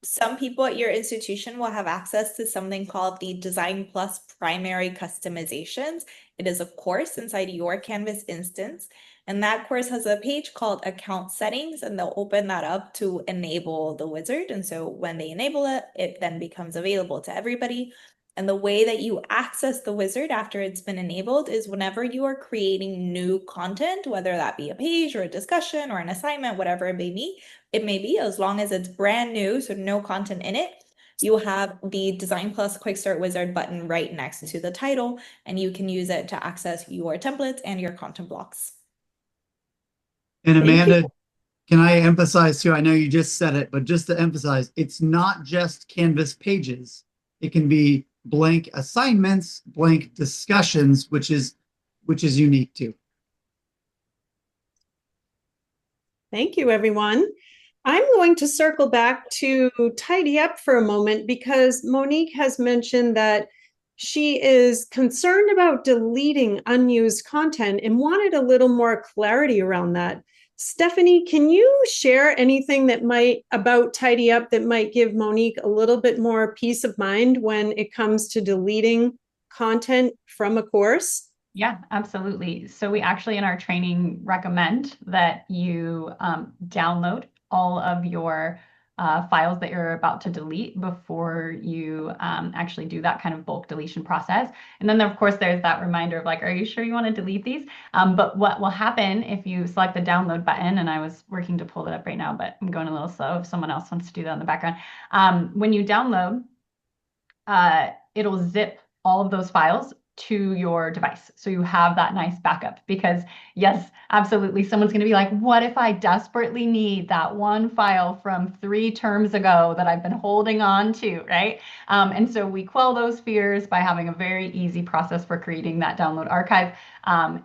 Some people at your institution will have access to something called the Design Plus Primary Customizations. It is a course inside your Canvas instance, and that course has a page called Account Settings, and they'll open that up to enable the wizard. And so when they enable it, it then becomes available to everybody. And the way that you access the wizard after it's been enabled is whenever you are creating new content, whether that be a page or a discussion or an assignment, whatever it may be, as long as it's brand new, so no content in it, you have the Design Plus Quick Start Wizard button right next to the title, and you can use it to access your templates and your content blocks. And Amanda, can I emphasize too, I know you just said it, but just to emphasize, it's not just Canvas pages. It can be blank assignments, blank discussions, which is unique too. Thank you, everyone. I'm going to circle back to Tidy Up for a moment, because Monique has mentioned that she is concerned about deleting unused content and wanted a little more clarity around that. Stephanie, can you share anything about Tidy Up that might give Monique a little bit more peace of mind when it comes to deleting content from a course? Yeah, absolutely. So we actually in our training recommend that you download all of your files that you're about to delete before you actually do that kind of bulk deletion process. And then of course there's that reminder of like, are you sure you want to delete these? But what will happen if you select the download button, and I was working to pull it up right now, but I'm going a little slow if someone else wants to do that in the background. When you download, it'll zip all of those files to your device. So you have that nice backup, because yes, absolutely. Someone's going to be like, what if I desperately need that one file from 3 terms ago that I've been holding on to, right? And so we quell those fears by having a very easy process for creating that download archive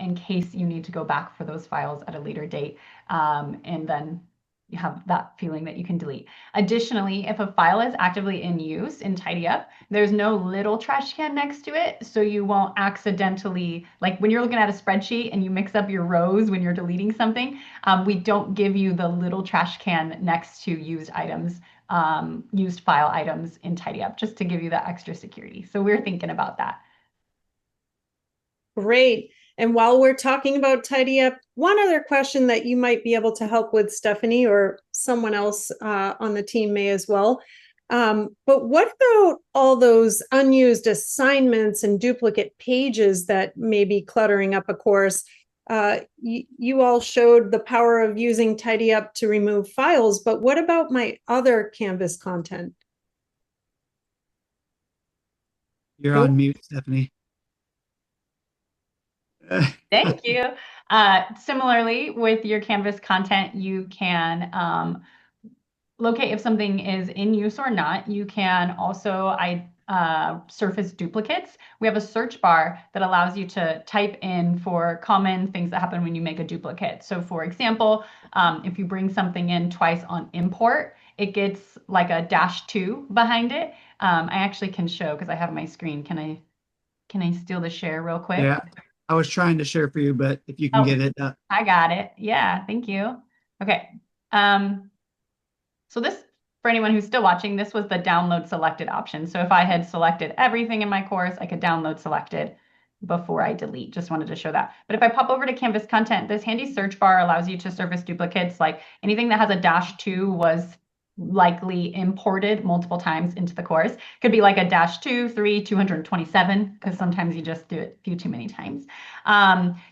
in case you need to go back for those files at a later date. And then you have that feeling that you can delete. Additionally, if a file is actively in use in Tidy Up, there's no little trash can next to it, so you won't accidentally, like when you're looking at a spreadsheet and you mix up your rows when you're deleting something, we don't give you the little trash can next to used items, used file items in Tidy Up, just to give you that extra security. So we're thinking about that. Great. And while we're talking about Tidy Up, one other question that you might be able to help with, Stephanie, or someone else on the team may as well. But what about all those unused assignments and duplicate pages that may be cluttering up a course? You all showed the power of using Tidy Up to remove files, but what about my other Canvas content? You're on mute, Stephanie. Thank you. Similarly, with your Canvas content, you can locate if something is in use or not. You can also surface duplicates. We have a search bar that allows you to type in for common things that happen when you make a duplicate. So for example, if you bring something in twice on import, it gets like a -2 behind it. I actually can show because I have my screen. Can I steal the share real quick? Yeah, I was trying to share for you, but if you can get it. I got it. Yeah, thank you. Okay. So this, for anyone who's still watching, this was the download selected option. So if I had selected everything in my course, I could download selected before I delete. Just wanted to show that. But if I pop over to Canvas content, this handy search bar allows you to surface duplicates. Like anything that has a -2 was likely imported multiple times into the course. Could be like a -2, 3, 227, because sometimes you just do it a few too many times.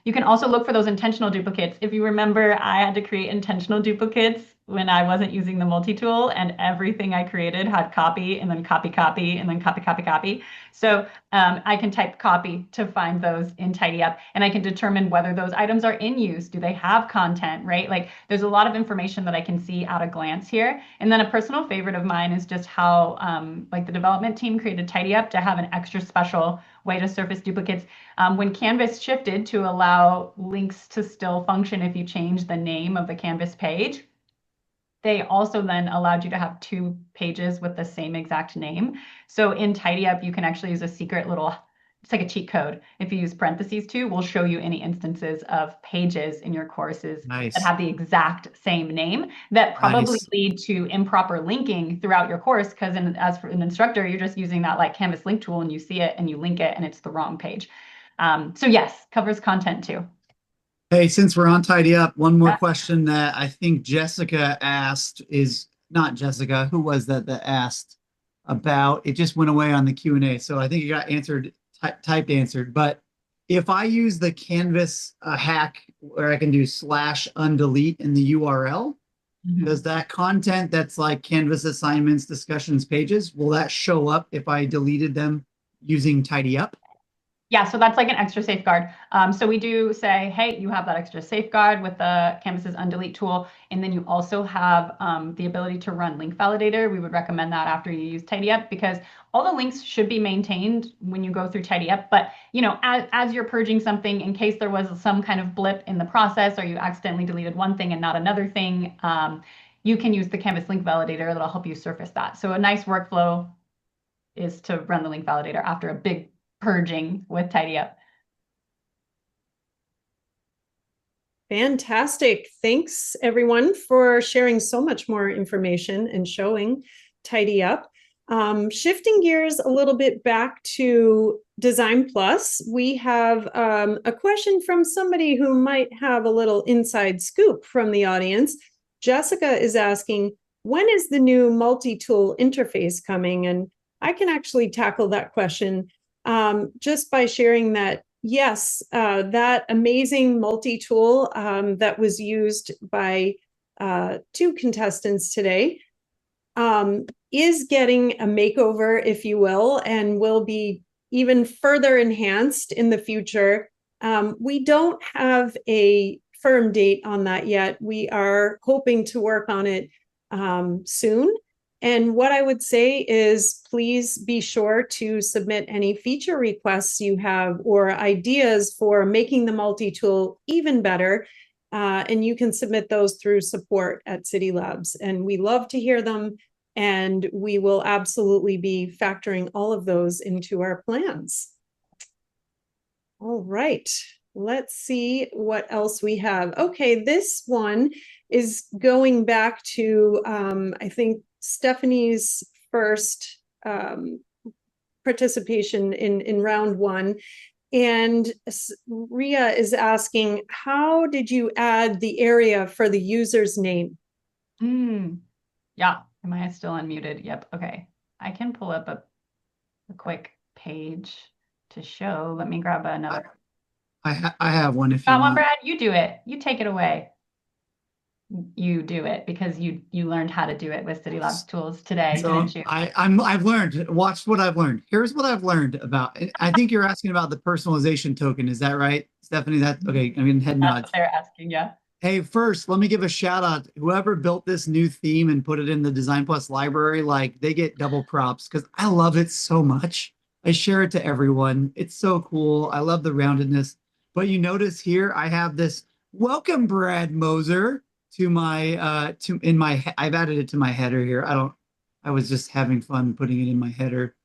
You can also look for those intentional duplicates. If you remember, I had to create intentional duplicates when I wasn't using the multi-tool, and everything I created had copy and then copy, copy, and then copy, copy, copy. So I can type copy to find those in TidyUp, and I can determine whether those items are in use. Do they have content, right? Like there's a lot of information that I can see at a glance here. And then a personal favorite of mine is just how like the development team created TidyUp to have an extra special way to surface duplicates. When Canvas shifted to allow links to still function if you change the name of the Canvas page, they also then allowed you to have 2 pages with the same exact name. So in TidyUp, you can actually use a secret little, it's like a cheat code. If you use parentheses we'll show you any instances of pages in your courses that have the exact same name that probably lead to improper linking throughout your course, because as for an instructor, you're just using that like Canvas link tool and you see it and you link it and it's the wrong page. So yes, covers content too. Hey, since we're on TidyUp, one more question that I think Jessica asked is not Jessica. Who was that asked about? It just went away on the Q&A. So I think it got answered, typed answered. But if I use the Canvas hack where I can do /undelete in the URL, does that content that's like Canvas assignments, discussions, pages, will that show up if I deleted them using TidyUp? Yeah, so that's like an extra safeguard. So we do say, hey, you have that extra safeguard with the Canvas's undelete tool. And then you also have the ability to run link validator. We would recommend that after you use TidyUp, because all the links should be maintained when you go through TidyUp. But you know, as you're purging something, in case there was some kind of blip in the process or you accidentally deleted one thing and not another thing, you can use the Canvas link validator that'll help you surface that. So a nice workflow is to run the link validator after a big purging with TidyUp. Fantastic. Thanks everyone for sharing so much more information and showing TidyUp. Shifting gears a little bit back to Design Plus, we have a question from somebody who might have a little inside scoop from the audience. Jessica is asking, when is the new multi-tool interface coming? And I can actually tackle that question just by sharing that, yes, that amazing multi-tool that was used by 2 contestants today is getting a makeover, if you will, and will be even further enhanced in the future. We don't have a firm date on that yet. We are hoping to work on it soon. And what I would say is, please be sure to submit any feature requests you have or ideas for making the multi-tool even better. And you can submit those through support at Cidi Labs. And we love to hear them. And we will absolutely be factoring all of those into our plans. All right, let's see what else we have. Okay, this one is going back to, I think, Stephanie's first participation in round 1. And Ria is asking, how did you add the area for the user's name? Yeah, am I still unmuted? Yep, okay. I can pull up a quick page to show. Let me grab another. I have one if you Got one, want. Brad? You do it. You take it away. you do it because you learned how to do it with Cidi Labs tools today, So didn't you? I've learned. Watch what I've learned. Here's what I've learned about. I think you're asking about the personalization token. Is that right, Stephanie? That okay? I mean, head That's nods. what they're asking, yeah. Hey, first, let me give a shout out. Whoever built this new theme and put it in the Design Plus library, like they get double props because I love it so much. I share it to everyone. It's so cool. I love the roundedness. But you notice here, I have this welcome, Brad Moser, to my I've added it to my header here. I was just having fun putting it in my header.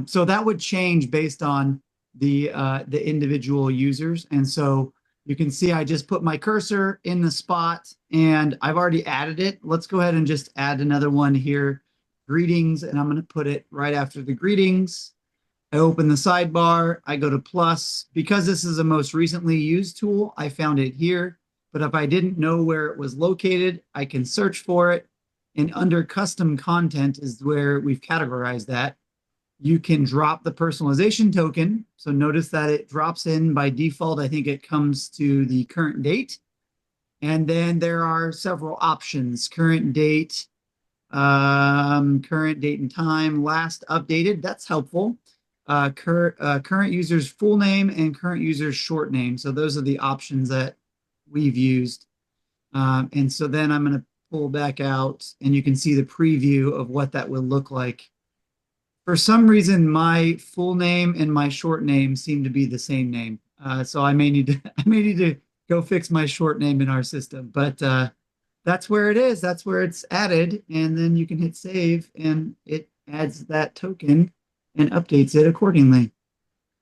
So that would change based on the individual users. And so you can see I just put my cursor in the spot and I've already added it. Let's go ahead and just add another one here. Greetings, and I'm going to put it right after the greetings. I open the sidebar, I go to plus. Because this is a most recently used tool, I found it here. But if I didn't know where it was located, I can search for it. And under custom content is where we've categorized that. You can drop the personalization token. So notice that it drops in by default. I think it comes to the current date. And then there are several options: current date and time, last updated. That's helpful. Current user's full name and current user's short name. So those are the options that we've used. And so then I'm going to pull back out and you can see the preview of what that will look like. For some reason, my full name and my short name seem to be the same name. So I may need to go fix my short name in our system, but that's where it is. That's where it's added. And then you can hit save and it adds that token and updates it accordingly.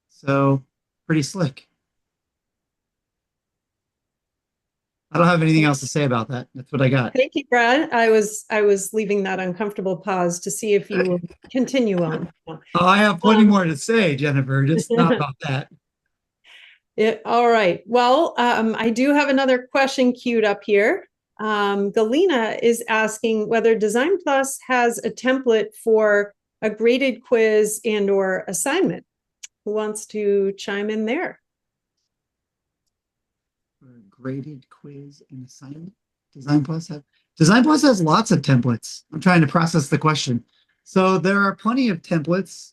So pretty slick. I don't have anything else to say about that. That's what I got. Thank you, Brad. I was leaving that uncomfortable pause to see if you will continue on. Oh, I have plenty more to say, Jennifer, just not about that. All right. Well, I do have another question queued up here. Galina is asking whether Design Plus has a template for a graded quiz and or assignment. Who wants to chime in there? Graded quiz and assignment. Design Plus has lots of templates. I'm trying to process the question. So there are plenty of templates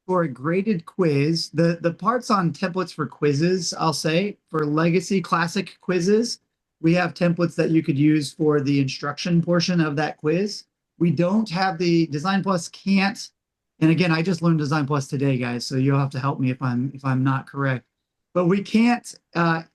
for a graded quiz. The parts on templates for quizzes, I'll say, for legacy classic quizzes, we have templates that you could use for the instruction portion of that quiz. We don't have the Design Plus can't. And again, I just learned Design Plus today, guys, so you'll have to help me if I'm not correct. But we can't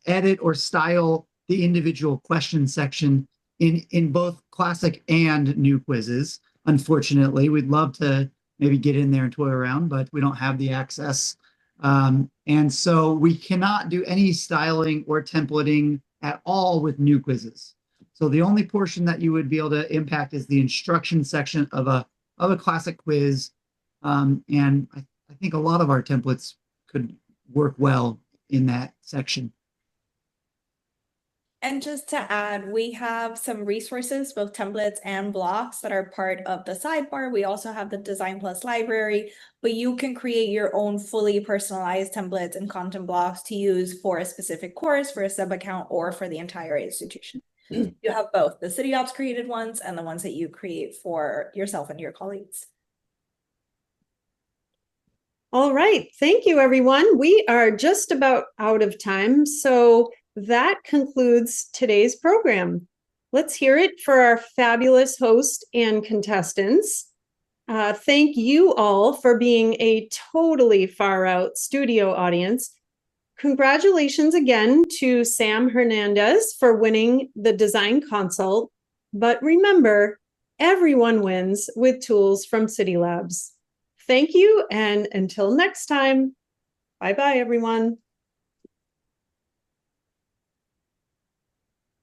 edit or style the individual question section in both classic and new quizzes. Unfortunately, we'd love to maybe get in there and toy around, but we don't have the access. And so we cannot do any styling or templating at all with new quizzes. So the only portion that you would be able to impact is the instruction section of a classic quiz. And I think a lot of our templates could work well in that section. And just to add, we have some resources, both templates and blocks, that are part of the sidebar. We also have the Design Plus library, but you can create your own fully personalized templates and content blocks to use for a specific course, for a sub account, or for the entire institution. You have both the Cidi Labs created ones and the ones that you create for yourself and your colleagues. All right. Thank you, everyone. We are just about out of time. So that concludes today's program. Let's hear it for our fabulous host and contestants. Thank you all for being a totally far out studio audience. Congratulations again to Sam Hernandez for winning the design consult. But remember, everyone wins with tools from Cidi Labs. Thank you, and until next time, bye-bye, everyone.